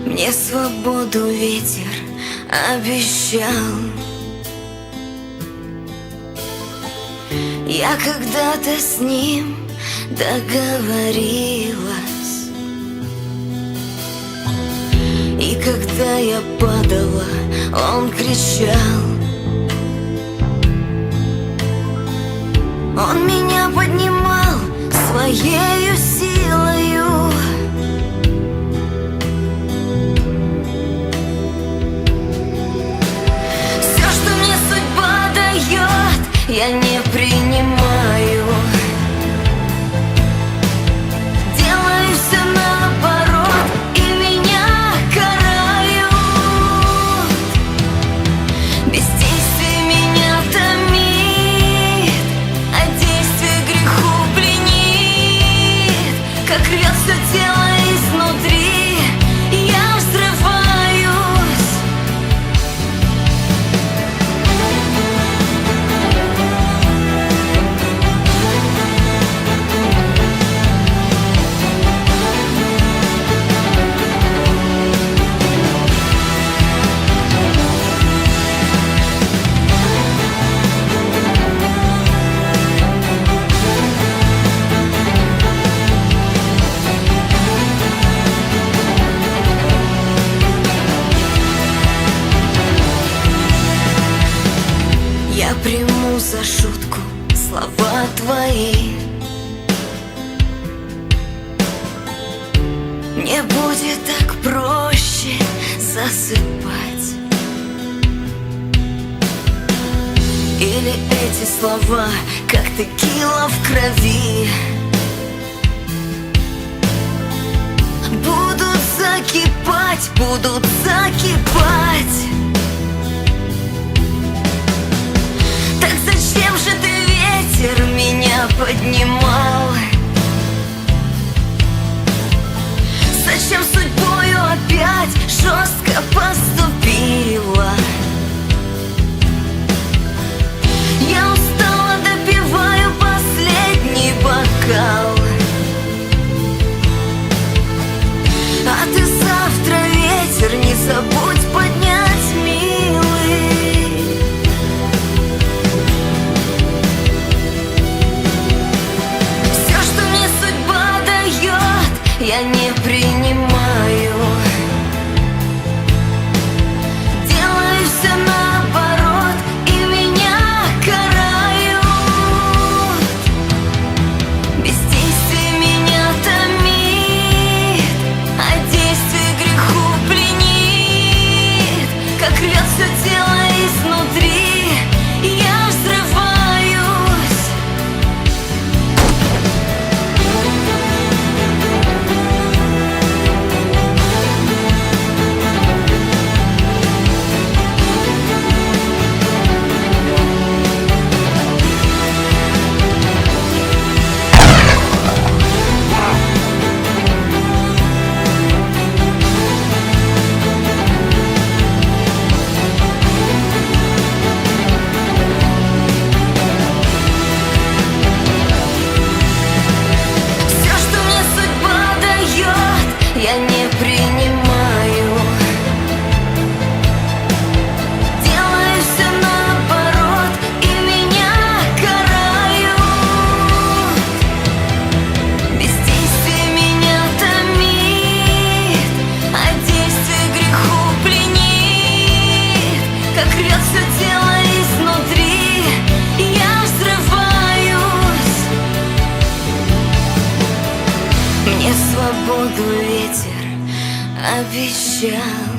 Мне свободу ветер обещал. Я когда-то с ним договорилась, и когда я падала, он кричал. Он меня поднимал своею силою. Все, что мне судьба дает, я не принимаю. Делаю все наоборот, и меня карают. Бездействие меня томит, а действие греху пленит. Как рвет все тело изнутри, я взрываюсь. Я приму за шутку слова твои. Мне будет так проще засыпать. Или эти слова, как текила в крови, будут закипать, будут закипать. Так зачем же ты, ветер, меня поднимал? Зачем судьбою опять жестко поступила? Я устала, допиваю последний бокал. А ты завтра, ветер, не забудь поднять, милый. Я не принимаю. Делаю все наоборот, и меня карают. Бездействие меня томит, а действие греху пленит. Как рвет все тело изнутри, я взрываюсь. Я не принимаю. Делаю все наоборот, и меня карают. Бездействие меня томит, а действие греху пленит. Как рвет все тело изнутри, я взрываюсь. Мне свободу ветер обещал.